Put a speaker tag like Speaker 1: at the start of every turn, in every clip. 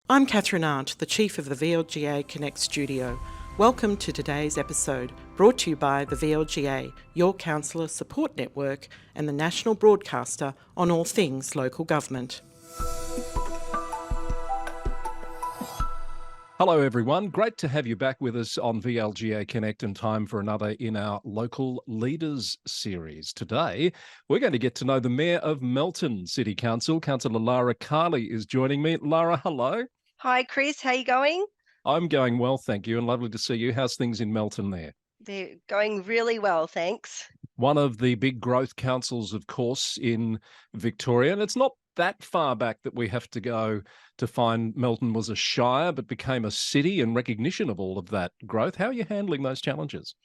Speaker 1: I'm Catherine Arndt, the Chief of the VLGA Connect Studio. Welcome to today's episode, brought to you by the VLGA, your councillor support network and the national broadcaster on all things local government.
Speaker 2: Hello everyone, great to have you back with us on VLGA Connect and time for another in our Local Leaders series. Today, we're going to get to know the Mayor of Melton City Council. Councillor Lara Carli is joining me. Lara, hello.
Speaker 3: Hi Chris, how you going?
Speaker 2: I'm going well, thank you, and lovely to see you. How's things in Melton there?
Speaker 3: They're going really well, thanks.
Speaker 2: One of the big growth councils, of course, in Victoria, and it's not that far back that we have to go to find Melton was a shire but became a city in recognition of all of that growth. How are you handling those challenges?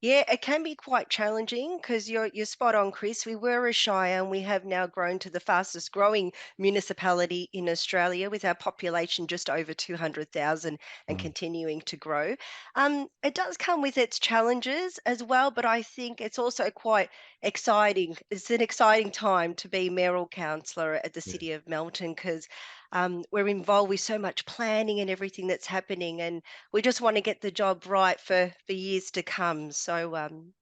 Speaker 3: Yeah, it can be quite challenging because you're spot on, Chris. We were a shire and we have now grown to the fastest growing municipality in Australia with our population just over 200,000 and
Speaker 2: Mm,
Speaker 3: continuing to grow. It does come with its challenges as well, but I think it's also quite exciting. It's an exciting time to be mayoral councillor at the
Speaker 2: yeah.
Speaker 3: City of Melton because we're involved with so much planning and everything that's happening, and we just want to get the job right for years to come. So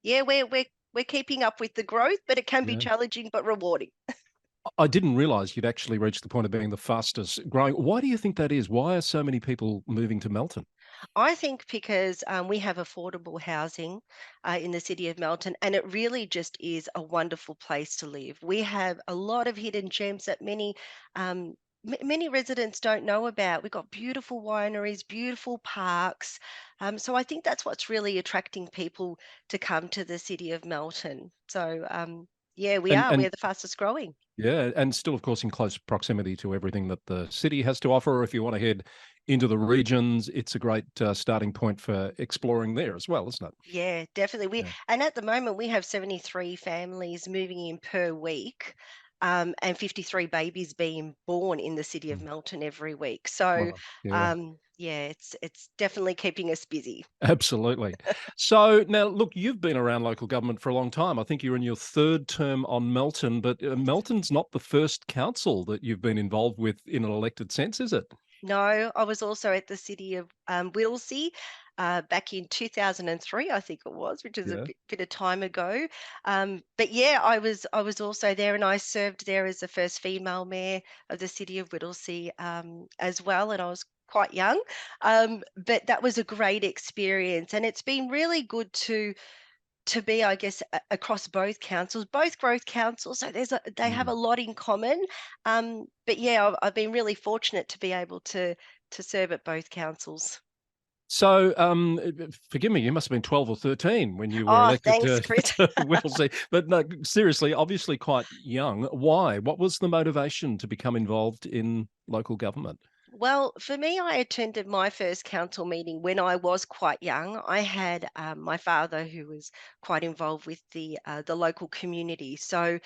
Speaker 3: yeah, we're keeping up with the growth, but it can be
Speaker 2: Yeah.
Speaker 3: challenging but rewarding.
Speaker 2: I didn't realize you'd actually reached the point of being the fastest growing. Why do you think that is? Why are so many people moving to Melton?
Speaker 3: I think because we have affordable housing in the city of Melton, and it really just is a wonderful place to live. We have a lot of hidden gems that many residents don't know about. We've got beautiful wineries, beautiful parks. So I think that's what's really attracting people to come to the city of Melton. So yeah, we
Speaker 2: And
Speaker 3: are.
Speaker 2: and
Speaker 3: We're the fastest growing.
Speaker 2: yeah, and still, of course, in close proximity to everything that the city has to offer. If you want to head into the regions, it's a great starting point for exploring there as well, isn't it?
Speaker 3: Yeah, definitely.
Speaker 2: Yeah.
Speaker 3: And at the moment we have 73 families moving in per week, and 53 babies being born in the city of
Speaker 2: Mm.
Speaker 3: Melton every week. So
Speaker 2: Wow. Yeah.
Speaker 3: yeah, it's definitely keeping us busy.
Speaker 2: Absolutely. So now, look, you've been around local government for a long time. I think you're in your third term on Melton, but Melton's not the first council that you've been involved with in an elected sense, is it?
Speaker 3: No, I was also at the city of Whittlesea back in 2003, I think it was, which is a
Speaker 2: Yeah.
Speaker 3: bit of time ago. But yeah, I was also there, and I served there as the first female mayor of the city of Whittlesea as well, and I was quite young. But that was a great experience, and it's been really good to be, I guess, across both councils, both growth councils. So they have
Speaker 2: Mm.
Speaker 3: a lot in common. But yeah, I've been really fortunate to be able to serve at both councils.
Speaker 2: So, forgive me, you must have been 12 or 13 when you were
Speaker 3: Oh,
Speaker 2: elected
Speaker 3: thanks,
Speaker 2: to,
Speaker 3: Chris.
Speaker 2: to Whittlesea. But no, seriously, obviously quite young. Why? What was the motivation to become involved in local government?
Speaker 3: Well, for me, I attended my first council meeting when I was quite young. I had my father who was quite involved with the local community. So,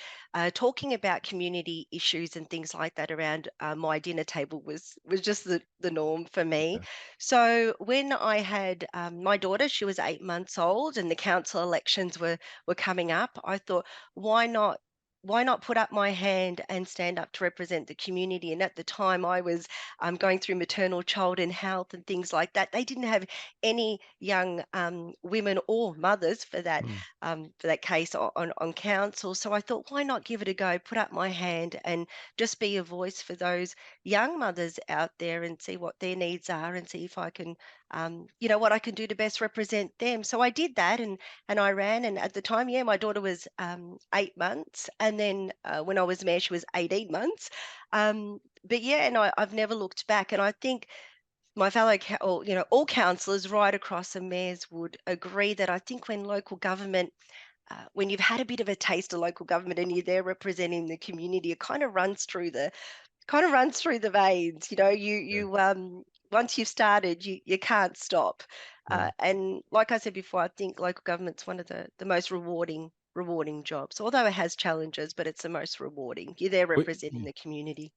Speaker 3: talking about community issues and things like that around my dinner table was just the norm for me.
Speaker 2: Yeah.
Speaker 3: So, when I had my daughter, she was 8 months old, and the council elections were coming up. I thought, why not? Why not put up my hand and stand up to represent the community? And at the time, I was going through maternal, child, and health and things like that. They didn't have any young women or mothers
Speaker 2: Mm.
Speaker 3: for that case on council. So I thought, why not give it a go? Put up my hand and just be a voice for those young mothers out there and see what their needs are and see if I can, what I can do to best represent them. So I did that and I ran. And at the time, yeah, my daughter was 8 months, and then when I was mayor, she was 18 months. But yeah, and I've never looked back. And I think my fellow, or all councillors right across the mayors would agree that I think when local government, when you've had a bit of a taste of local government and you're there representing the community, it kind of runs through the veins.
Speaker 2: Yeah.
Speaker 3: Once you've started, you can't stop.
Speaker 2: Yeah.
Speaker 3: And like I said before, I think local government's one of the most rewarding jobs. Although it has challenges, but it's the most rewarding. You're there representing
Speaker 2: Mm.
Speaker 3: the community.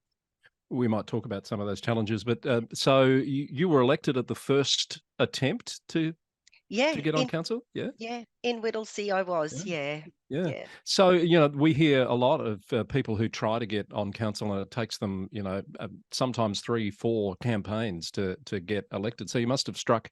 Speaker 2: We might talk about some of those challenges, but so you were elected at the first attempt to.
Speaker 3: Yeah,
Speaker 2: to get on council? Yeah.
Speaker 3: in Whittlesea I was,
Speaker 2: Yeah.
Speaker 3: yeah,
Speaker 2: Yeah.
Speaker 3: yeah.
Speaker 2: So, we hear a lot of people who try to get on council, and it takes them, sometimes 3, 4 campaigns to get elected. So you must have struck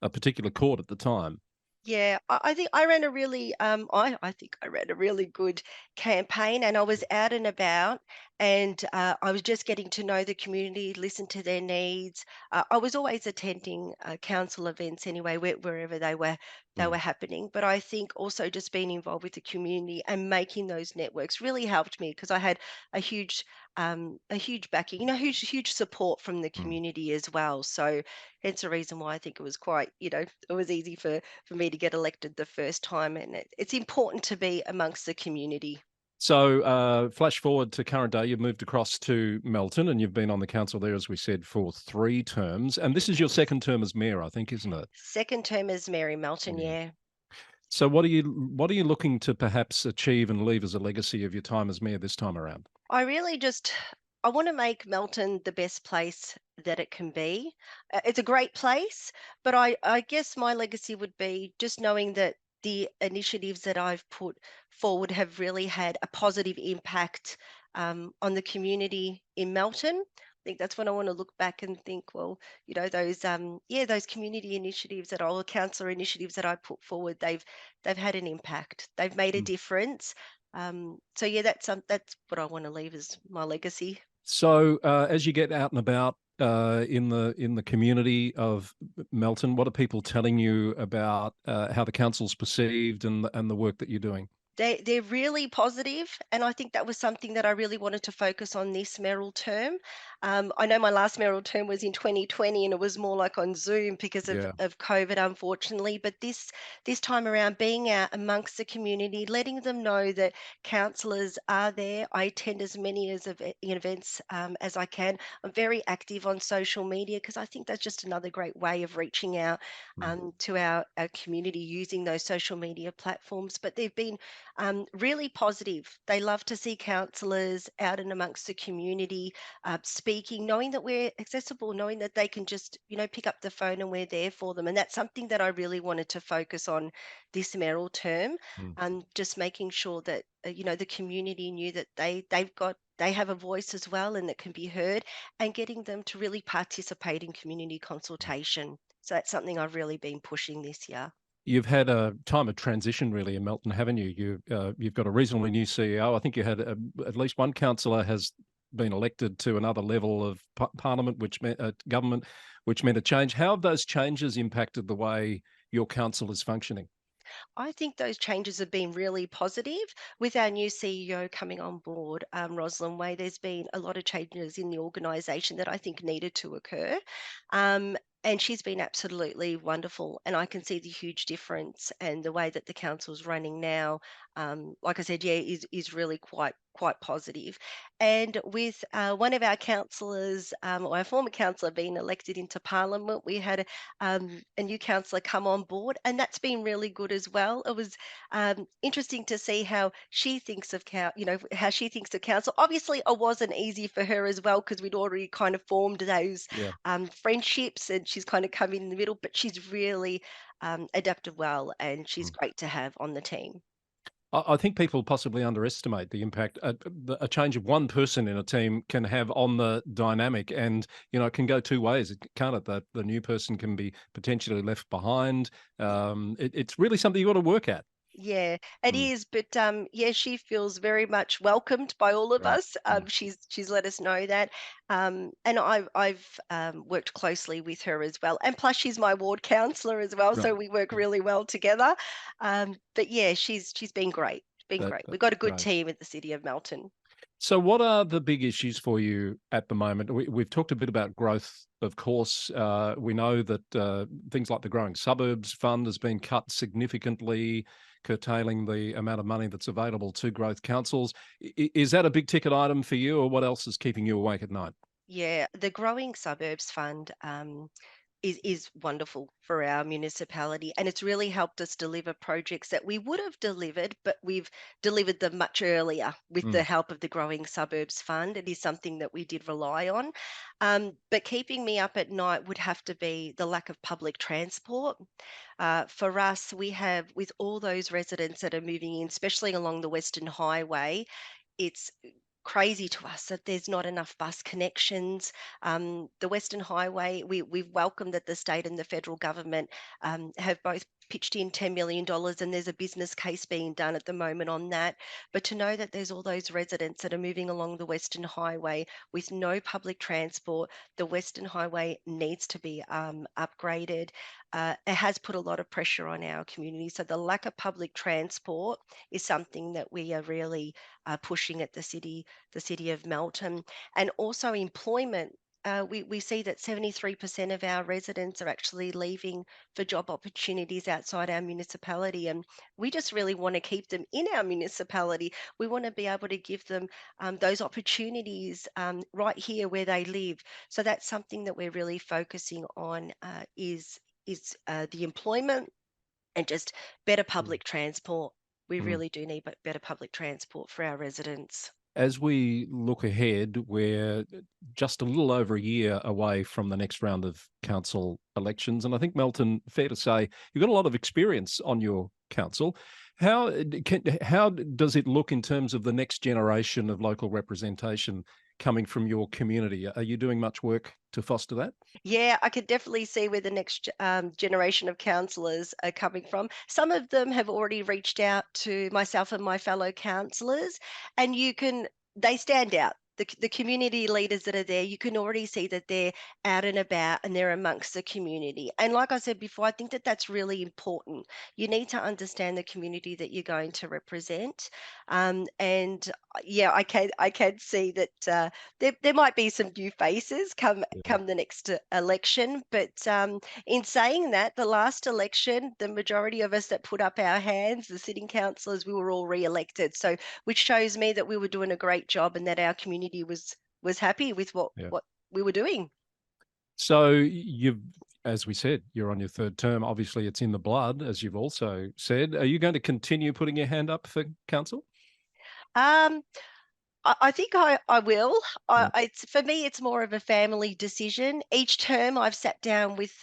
Speaker 2: a particular chord at the time.
Speaker 3: Yeah, I think I ran a really I think I ran a really good campaign, and I was out and about, and I was just getting to know the community, listen to their needs. I was always attending council events anyway, wherever they were
Speaker 2: Mm.
Speaker 3: happening. But I think also just being involved with the community and making those networks really helped me because I had a huge backing, huge support from the
Speaker 2: Mm.
Speaker 3: community as well. So hence the reason why I think it was quite, it was easy for me to get elected the first time, and it's important to be amongst the community.
Speaker 2: So, flash forward to current day, you've moved across to Melton, and you've been on the council there, as we said, for 3 terms. And this is your
Speaker 3: Yes.
Speaker 2: second term as mayor, I think, isn't it?
Speaker 3: Second term as Mary Melton,
Speaker 2: Yeah.
Speaker 3: yeah.
Speaker 2: So what are you looking to perhaps achieve and leave as a legacy of your time as mayor this time around?
Speaker 3: I really just I want to make Melton the best place that it can be. It's a great place, but I guess my legacy would be just knowing that the initiatives that I've put forward have really had a positive impact on the community in Melton. I think that's when I want to look back and think, well, those community initiatives that all councillor initiatives that I put forward, they've had an impact. They've made a
Speaker 2: Mm.
Speaker 3: difference. So yeah, that's what I want to leave as my legacy.
Speaker 2: So, as you get out and about in the community of Melton, what are people telling you about how the council's perceived and the work that you're doing?
Speaker 3: They're really positive, and I think that was something that I really wanted to focus on this mayoral term. I know my last mayoral term was in 2020, and it was more like on Zoom because of,
Speaker 2: Yeah.
Speaker 3: of COVID, unfortunately. But this time around, being out amongst the community, letting them know that councillors are there. I attend as many events as I can. I'm very active on social media because I think that's just another great way of reaching out
Speaker 2: Mm.
Speaker 3: to our community using those social media platforms. But they've been really positive. They love to see councillors out and amongst the community speaking, knowing that we're accessible, knowing that they can just, pick up the phone and we're there for them. And that's something that I really wanted to focus on this mayoral term.
Speaker 2: Mm.
Speaker 3: Just making sure that the community knew that they have a voice as well and that can be heard, and getting them to really participate in community consultation. So that's something I've really been pushing this year.
Speaker 2: You've had a time of transition really in Melton, haven't you? You've got a reasonably new CEO. I think you had at least one councillor has been elected to another level of parliament, which meant government, which meant a change. How have those changes impacted the way your council is functioning?
Speaker 3: I think those changes have been really positive with our new CEO coming on board, Rosalind Way. There's been a lot of changes in the organisation that I think needed to occur. And she's been absolutely wonderful. And I can see the huge difference, and the way that the council's running now, like I said, yeah, is really quite positive. And with one of our councillors, or our former councillor, being elected into Parliament, we had a new councillor come on board, and that's been really good as well. It was interesting to see how she thinks of how she thinks of council. Obviously, it wasn't easy for her as well because we'd already kind of formed those
Speaker 2: Yeah.
Speaker 3: friendships, and she's kind of come in the middle, but she's really adapted well, and she's
Speaker 2: Mm.
Speaker 3: great to have on the team.
Speaker 2: I think people possibly underestimate the impact a change of one person in a team can have on the dynamic, and it can go 2 ways. It can't it? That the new person can be potentially left behind. It's really something you got to work at.
Speaker 3: Yeah, it
Speaker 2: Mm.
Speaker 3: is, but yeah, she feels very much welcomed by all of
Speaker 2: Right.
Speaker 3: us.
Speaker 2: Mm.
Speaker 3: She's let us know that, and I've worked closely with her as well. And plus, she's my ward councillor as well, so
Speaker 2: Right.
Speaker 3: we work
Speaker 2: Yeah.
Speaker 3: really well together. But yeah, she's been great. Been great. We've got a
Speaker 2: That's
Speaker 3: good
Speaker 2: great.
Speaker 3: team at the City of Melton.
Speaker 2: So, what are the big issues for you at the moment? We've talked a bit about growth, of course. We know that things like the Growing Suburbs Fund has been cut significantly, curtailing the amount of money that's available to growth councils. Is that a big ticket item for you, or what else is keeping you awake at night?
Speaker 3: Yeah, the Growing Suburbs Fund. is wonderful for our municipality, and it's really helped us deliver projects that we would have delivered, but we've delivered them much earlier with the
Speaker 2: Mm,
Speaker 3: help of the Growing Suburbs Fund. It is something that we did rely on. But keeping me up at night would have to be the lack of public transport. For us, we have, with all those residents that are moving in, especially along the Western Highway, it's crazy to us that there's not enough bus connections. The Western Highway, we've welcomed that the state and the federal government have both pitched in $10 million, and there's a business case being done at the moment on that. But to know that there's all those residents that are moving along the Western Highway with no public transport, the Western Highway needs to be upgraded. It has put a lot of pressure on our community. So the lack of public transport is something that we are really pushing at the city of Melton, and also employment. We see that 73% of our residents are actually leaving for job opportunities outside our municipality, and we just really want to keep them in our municipality. We want to be able to give them those opportunities right here where they live. So that's something that we're really focusing on is the employment and just better
Speaker 2: mm,
Speaker 3: public transport. We
Speaker 2: mm.
Speaker 3: really do need better public transport for our residents.
Speaker 2: As we look ahead, we're just a little over a year away from the next round of council elections. And I think, Melton, fair to say, you've got a lot of experience on your council. How does it look in terms of the next generation of local representation coming from your community? Are you doing much work to foster that?
Speaker 3: Yeah, I could definitely see where the next generation of councillors are coming from. Some of them have already reached out to myself and my fellow councillors, and they stand out. The community leaders that are there, you can already see that they're out and about and they're amongst the community. And like I said before, I think that that's really important. You need to understand the community that you're going to represent. And yeah, I can see that there might be some new faces
Speaker 2: Yeah.
Speaker 3: come the next election. But in saying that, the last election, the majority of us that put up our hands, the sitting councillors, we were all re-elected. So which shows me that we were doing a great job and that our community was happy with
Speaker 2: Yeah.
Speaker 3: what we were doing.
Speaker 2: So as we said, you're on your third term. Obviously, it's in the blood, as you've also said. Are you going to continue putting your hand up for council?
Speaker 3: Um, I think I will.
Speaker 2: Mm,
Speaker 3: It's for me. It's more of a family decision. Each term, I've sat down with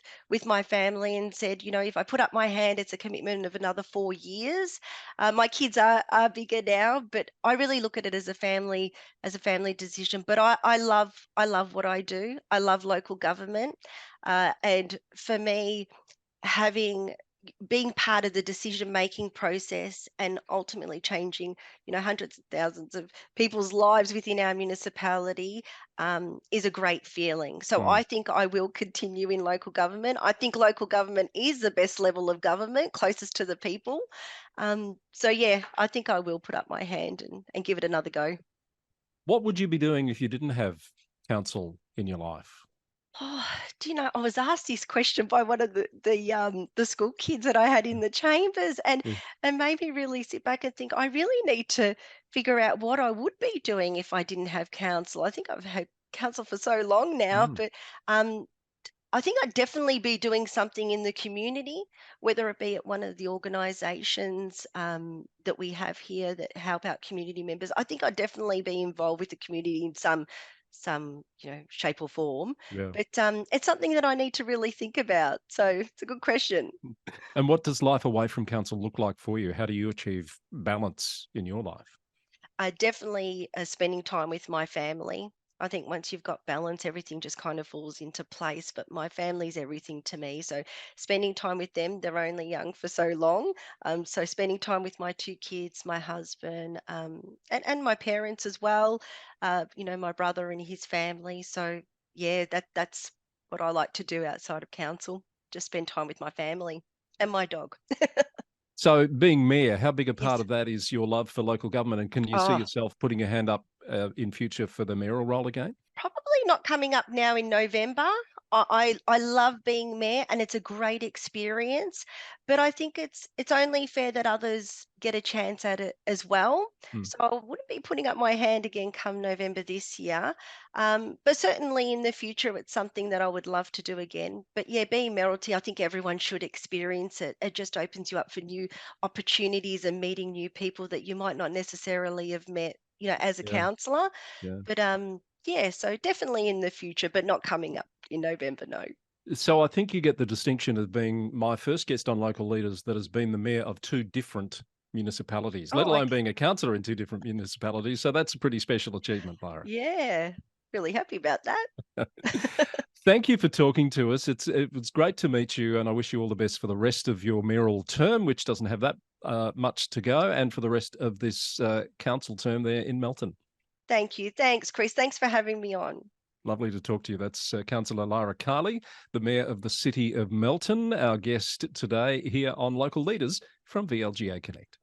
Speaker 3: my family and said, if I put up my hand, it's a commitment of another 4 years. My kids are bigger now, but I really look at it as a family decision. But I love what I do. I love local government, and for me, having being part of the decision making process and ultimately changing hundreds of thousands of people's lives within our municipality is a great feeling. So
Speaker 2: mm.
Speaker 3: I think I will continue in local government. I think local government is the best level of government, closest to the people. So yeah, I think I will put up my hand and give it another go.
Speaker 2: What would you be doing if you didn't have council in your life?
Speaker 3: Oh, do you know, I was asked this question by one of the school kids that I had in the chambers,
Speaker 2: Yeah.
Speaker 3: and made me really sit back and think I really need to figure out what I would be doing if I didn't have counsel. I think I've had counsel for so long now,
Speaker 2: Mm,
Speaker 3: but um, I think I'd definitely be doing something in the community, whether it be at one of the organisations that we have here that help out community members. I think I'd definitely be involved with the community in some shape or form.
Speaker 2: yeah.
Speaker 3: But it's something that I need to really think about. So it's a good question.
Speaker 2: And what does life away from council look like for you? How do you achieve balance in your life?
Speaker 3: Definitely spending time with my family. I think once you've got balance, everything just kind of falls into place. But my family's everything to me. So spending time with them, they're only young for so long. So spending time with my two kids, my husband, and my parents as well. My brother and his family. So yeah, that's what I like to do outside of council. Just spend time with my family and my dog.
Speaker 2: So, being mayor, how big a
Speaker 3: Yes.
Speaker 2: part of that is your love for local government? And can you see
Speaker 3: Oh,
Speaker 2: yourself putting your hand up in future for the mayoral role again?
Speaker 3: probably not coming up now in November. I love being mayor, and it's a great experience, but I think it's only fair that others get a chance at it as well.
Speaker 2: Mm.
Speaker 3: So I wouldn't be putting up my hand again come November this year. But certainly in the future, it's something that I would love to do again. But yeah, being mayoralty, I think everyone should experience it. It just opens you up for new opportunities and meeting new people that you might not necessarily have met, as a
Speaker 2: Yeah,
Speaker 3: councillor.
Speaker 2: yeah.
Speaker 3: But yeah, so definitely in the future, but not coming up in November, no.
Speaker 2: So I think you get the distinction of being my first guest on Local Leaders that has been the mayor of two different municipalities, let
Speaker 3: Oh,
Speaker 2: alone
Speaker 3: okay.
Speaker 2: being a councillor in two different municipalities. So that's a pretty special achievement, Lara.
Speaker 3: Yeah, really happy about that.
Speaker 2: Thank you for talking to us. It was great to meet you, and I wish you all the best for the rest of your mayoral term, which doesn't have that much to go, and for the rest of this council term there in Melton.
Speaker 3: Thank you. Thanks, Chris. Thanks for having me on.
Speaker 2: Lovely to talk to you. That's Councillor Lara Carli, the Mayor of the City of Melton, our guest today here on Local Leaders from VLGA Connect.